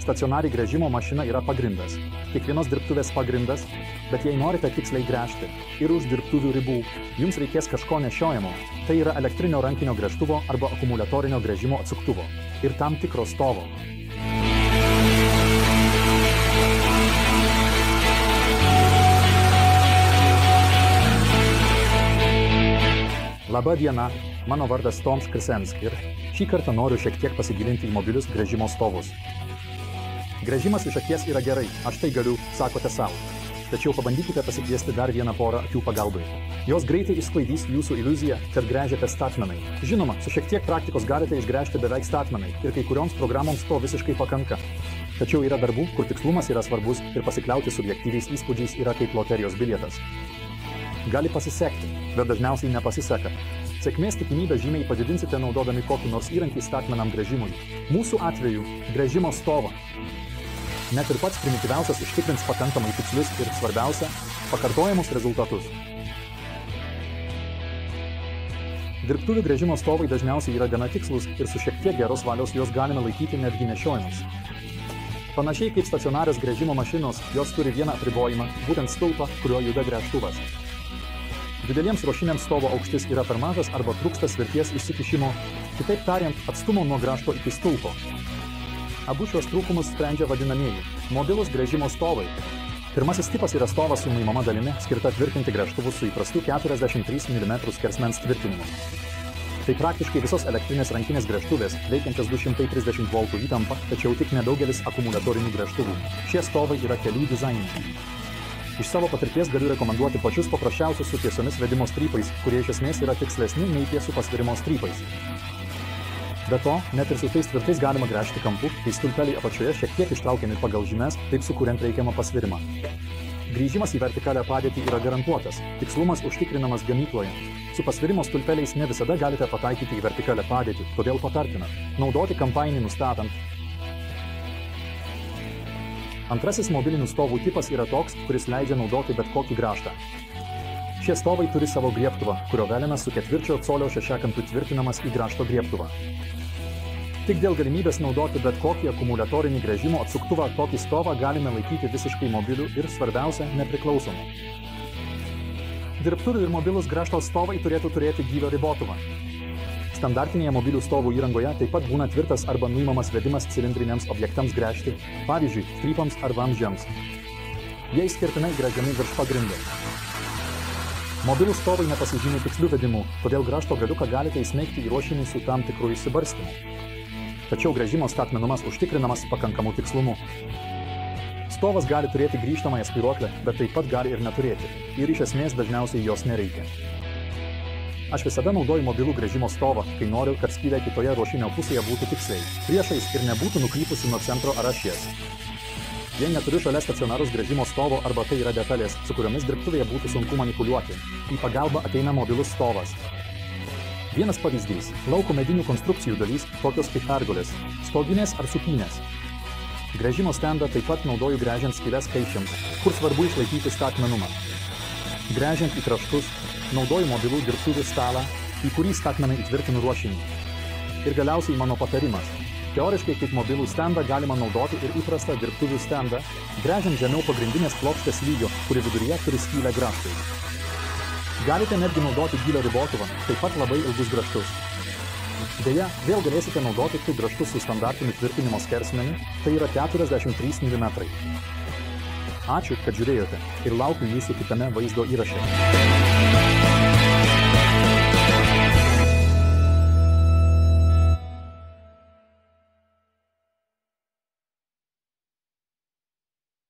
Stacionari gręžimo mašina yra pagrindas. Kiekvienos dirbtuvės pagrindas, bet jei norite tiksliai gręžti ir už dirbtuvių ribų, jums reikės kažko nešiojamo. Tai yra elektrinio rankinio gręžtuvo arba akumuliatorinio gręžimo atsuktuvo ir tam tikro stovo. Labą dieną, mano vardas Toms Krisensk ir šį kartą noriu šiek tiek pasigilinti į mobilius gręžimo stovus. Gręžimas iš akies yra gerai, aš tai galiu, sakote savo. Tačiau pabandykite pasikviesti dar vieną porą akių pagalbai. Jos greitai išsklaidys jūsų iliuziją, kad gręžiate statmenai. Žinoma, su šiek tiek praktikos galite išgręžti beveik statmenai ir kai kurioms programoms to visiškai pakanka. Tačiau yra darbų, kur tikslumas yra svarbus ir pasikliauti subjektyviais įspūdžiais yra kaip loterijos bilietas. Gali pasisekti, bet dažniausiai nepasiseka. Sėkmės tikimybę žymiai padidinsite naudodami kokį nors įrankį statmenam gręžimui. Mūsų atveju – gręžimo stovą. Net ir pats primityviausias užtikrins pakankamai tikslius ir, svarbiausia, pakartojamus rezultatus. Dirbtuvių gręžimo stovai dažniausiai yra gana tikslus ir su šiek tiek geros valios juos galime laikyti netgi nešiojimus. Panašiai kaip stacionarios gręžimo mašinos, jos turi vieną apribojimą, būtent stulpą, kuriuo juda gręžtuvas. Dideliems ruošiniams stovo aukštis yra per mažas arba trūksta svirties įsikišimo, kitaip tariant, atstumo nuo grąžto iki stulpo. Abu šios trūkumus sprendžia vadinamieji mobilūs gręžimo stovai. Pirmasis tipas yra stovas su nuimama dalimi, skirta tvirtinti gręžtuvus su įprastu 43 mm skersmens tvirtinimu. Tai praktiškai visos elektrinės rankinės gręžtuvės, veikiančios 230 V įtampa, tačiau tik nedaugelis akumuliatorinių gręžtuvų. Šie stovai yra kelių dizainų. Iš savo patirties galiu rekomenduoti pačius paprasčiausius su tiesiomis vedimo strypais, kurie iš esmės yra tikslesni nei tie su pasvirimo strypais. Be to, net ir su tais tvirtais galima gręžti kampu, kai stulpeliai apačioje šiek tiek ištraukiami pagal žymes, taip sukuriant reikiamą pasvirimą. Grįžimas į vertikalią padėtį yra garantuotas, tikslumas užtikrinamas gamykloje. Su pasvirimo stulpeliais ne visada galite pataikyti į vertikalią padėtį, todėl patartina naudoti kampainį nustatant. Antrasis mobilinių stovų tipas yra toks, kuris leidžia naudoti bet kokį grąžtą. Šie stovai turi savo griebtuvą, kurio velenas su 4 colio šešiakampiu tvirtinamas į grąžto griebtuvą. Tik dėl galimybės naudoti bet kokį akumuliatorinį gręžimo atsuktuvą tokį stovą galime laikyti visiškai mobiliu ir, svarbiausia, nepriklausomu. Dirbtuvių ir mobilūs grąžto stovai turėtų turėti gyvio ribotuvą. Standartinėje mobilių stovų įrangoje taip pat būna tvirtas arba nuimamas vedimas cilindriniams objektams gręžti, pavyzdžiui, strypams ar vamzdžiams. Jie išskirtinai gręžiami virš pagrindo. Mobilūs stovai nepasižymi tikslių vedimų, todėl grąžto galiuką galite įsmeigti į ruošinį su tam tikru išsibarstymu. Tačiau gręžimo statmenumas užtikrinamas pakankamu tikslumu. Stovas gali turėti grįžtamąją spyruoklę, bet taip pat gali ir neturėti, ir iš esmės dažniausiai jos nereikia. Aš visada naudoju mobilų gręžimo stovą, kai noriu, kad skylė kitoje ruošinio pusėje būtų tiksliai, priešais ir nebūtų nukrypusi nuo centro ar ašies. Jei neturiu šalia stacionarus gręžimo stovo arba tai yra detalės, su kuriomis dirbtuvėje būtų sunku manipuliuoti, į pagalbą ateina mobilus stovas. Vienas pavyzdys – lauko medinių konstrukcijų dalys, tokios kaip pergolės, stoginės ar supynės. Gręžimo stendą taip pat naudoju gręžiant skyles kaiščiams, kur svarbu išlaikyti statmenumą. Gręžiant į kraštus, naudoju mobilų dirbtuvių stalą, į kurį statmenai įtvirtinu ruošinį. Ir galiausiai mano patarimas. Teoriškai kaip mobilų stendą galima naudoti ir įprastą dirbtuvių stendą, gręžiant žemiau pagrindinės plokštės lygio, kuri viduryje turi skylę grąžtui. Galite netgi naudoti gylio ribotuvą, taip pat labai ilgus grąžtus. Deja, vėl galėsite naudoti tik grąžtus su standartiniu tvirtinimo skersmeniu, tai yra 43 mm. Ačiū, kad žiūrėjote ir laukiu jūsų kitame vaizdo įraše.